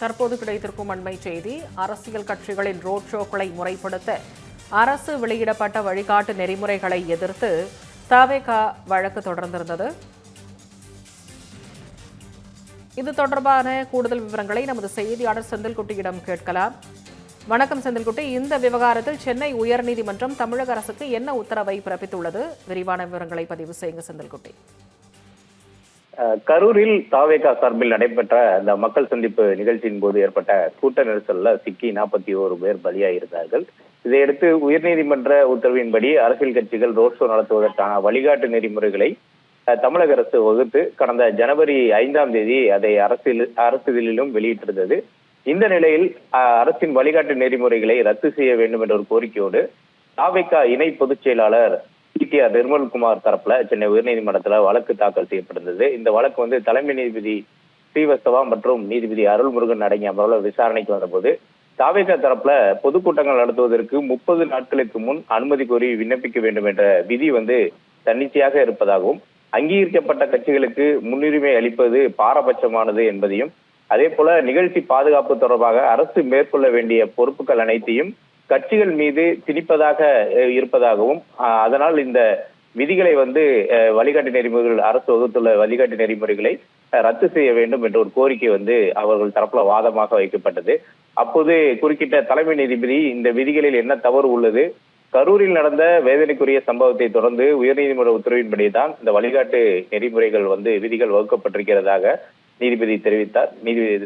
தற்போது கிடைத்திருக்கும் அண்மை செய்தி. அரசியல் கட்சிகளின் ரோட் ஷோக்களை முறைப்படுத்த அரசு வெளியிடப்பட்ட வழிகாட்டு நெறிமுறைகளை எதிர்த்து தவேக வழக்கு தொடர்ந்திருந்தது. இது தொடர்பான கூடுதல் விவரங்களை நமது செய்தியாளர் செந்தில்குட்டியிடம் கேட்கலாம். வணக்கம் செந்தில்குட்டி, இந்த விவகாரத்தில் சென்னை உயர்நீதிமன்றம் தமிழக அரசுக்கு என்ன உத்தரவை பிறப்பித்துள்ளது? விரிவான விவரங்களை பதிவு செய்யுங்க செந்தில்குட்டி. கரூரில் தாவேகா சார்பில் நடைபெற்ற இந்த மக்கள் சந்திப்பு நிகழ்ச்சியின் போது ஏற்பட்ட கூட்ட நெரிசல்ல சிக்கி 41 பேர் பலியாயிருந்தார்கள். இதையடுத்து உயர்நீதிமன்ற உத்தரவின்படி அரசியல் கட்சிகள் ரோட் ஷோ நடத்துவதற்கான வழிகாட்டு நெறிமுறைகளை தமிழக அரசு வகுத்து கடந்த ஜனவரி 5ஆம் தேதி அதை அரசிதழிலும் வெளியிட்டிருந்தது. இந்த நிலையில் அரசின் வழிகாட்டு நெறிமுறைகளை ரத்து செய்ய வேண்டும் என்ற ஒரு கோரிக்கையோடு தாவேகா இணை பொதுச் செயலாளர் டிடிஆர் நிர்மல்குமார் தரப்புல சென்னை உயர்நீதிமன்றத்துல வழக்கு தாக்கல் செய்யப்பட்டிருந்தது. இந்த வழக்கு தலைமை நீதிபதி ஸ்ரீவத்சவா மற்றும் நீதிபதி அருள்முருகன் அடங்கிய அமர்வுல விசாரணைக்கு வந்தபோது தாவேகா தரப்புல பொதுக்கூட்டங்கள் நடத்துவதற்கு 30 நாட்களுக்கு முன் அனுமதி கோரி விண்ணப்பிக்க வேண்டும் என்ற விதி தன்னிச்சையாக இருப்பதாகவும், அங்கீகரிக்கப்பட்ட கட்சிகளுக்கு முன்னுரிமை அளிப்பது பாரபட்சமானது என்பதையும், அதே போல நிகழ்ச்சி பாதுகாப்பு தொடர்பாக அரசு மேற்கொள்ள வேண்டிய பொறுப்புகள் அனைத்தையும் கட்சிகள் மீது திணிப்பதாக இருப்பதாகவும், அதனால் இந்த விதிகளை வழிகாட்டு நெறிமுறைகள் அரசு வகுத்துள்ள வழிகாட்டு நெறிமுறைகளை ரத்து செய்ய வேண்டும் என்ற ஒரு கோரிக்கை அவர்கள் தரப்புல வாதமாக வைக்கப்பட்டது. அப்போது குறுக்கிட்ட தலைமை நீதிபதி, இந்த விதிகளில் என்ன தவறு உள்ளது? கரூரில் நடந்த வேதனைக்குரிய சம்பவத்தை தொடர்ந்து உயர்நீதிமன்ற உத்தரவின்படிதான் இந்த வழிகாட்டு நெறிமுறைகள் விதிகள் வகுக்கப்பட்டிருக்கிறதாக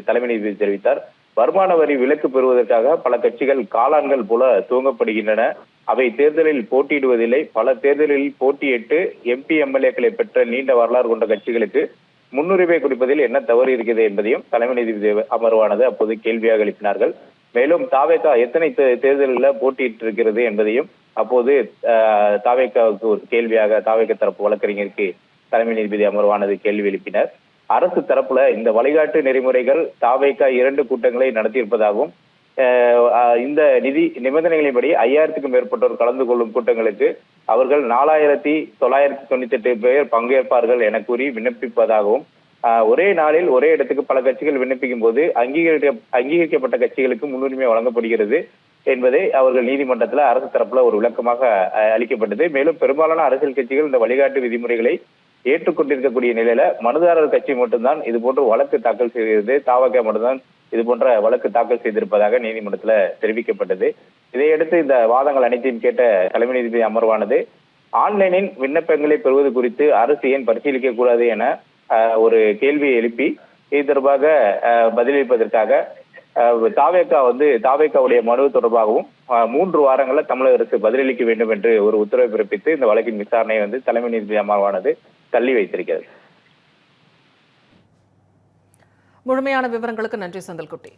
தலைமை நீதிபதி தெரிவித்தார். வருமான வரி விலக்கு பெறுவதற்காக பல கட்சிகள் காளான்கள் போல துவங்கப்படுகின்றன. அவை தேர்தலில் போட்டியிடுவதில்லை. பல தேர்தலில் போட்டியிட்டு MP MLAக்களை பெற்ற நீண்ட வரலாறு கொண்ட கட்சிகளுக்கு முன்னுரிமை கொடுப்பதில் என்ன தவறு இருக்கிறது என்பதையும் தலைமை நீதிபதி அமர்வானது அப்போது கேள்வியாக எழுப்பினார்கள். மேலும் தாவேகா எத்தனை தேர்தலில் போட்டியிட்டு இருக்கிறது என்பதையும் அப்போது தாவேகாவுக்கு ஒரு கேள்வியாக தாவேகா தரப்பு வழக்கறிஞருக்கு தலைமை நீதிபதி அமர்வானது கேள்வி எழுப்பினர். அரசு தரப்புல இந்த வழிகாட்டு நெறிமுறைகள் தாவேகா 2 கூட்டங்களை நடத்தியிருப்பதாகவும், இந்த நிதி நிபந்தனைகளின்படி 5000க்கும் மேற்பட்டோர் கலந்து கொள்ளும் கூட்டங்களுக்கு அவர்கள் 4998 பேர் பங்கேற்பார்கள் என கூறி விண்ணப்பிப்பதாகவும், ஒரே நாளில் ஒரே இடத்துக்கு பல கட்சிகள் விண்ணப்பிக்கும் போது அங்கீகரிக்கப்பட்ட கட்சிகளுக்கு முன்னுரிமை வழங்கப்படுகிறது என்பதை அவர்கள் நீதிமன்றத்துல அரசு தரப்புல ஒரு விளக்கமாக அளிக்கப்பட்டது. மேலும் பெரும்பாலான அரசியல் கட்சிகள் இந்த வழிகாட்டு விதிமுறைகளை ஏற்றுக்கொண்டிருக்கக்கூடிய நிலையில மனுதாரர் கட்சி மட்டும்தான் இது போன்ற வழக்கு தாக்கல் செய்திருந்தது. தாவேகா மட்டும்தான் இது போன்ற வழக்கு தாக்கல் செய்திருப்பதாக நீதிமன்றத்துல தெரிவிக்கப்பட்டது. இதையடுத்து இந்த வாதங்கள் அனைத்தையும் கேட்ட தலைமை நீதிபதி அமர்வானது ஆன்லைனின் விண்ணப்பங்களை பெறுவது குறித்து அரசு ஏன் பரிசீலிக்க கூடாது என ஒரு கேள்வியை எழுப்பி இது தொடர்பாக பதிலளிப்பதற்காக தாவேகாவுடைய மனு தொடர்பாகவும் 3 வாரங்கள்ல தமிழக அரசு பதிலளிக்க வேண்டும் என்று ஒரு உத்தரவை பிறப்பித்து இந்த வழக்கின் விசாரணை தலைமை நீதிபதி அமர்வானது தள்ளி வைத்திருக்கிறது. முழுமையான விவரங்களுக்கு நன்றி செந்தில்குட்டி.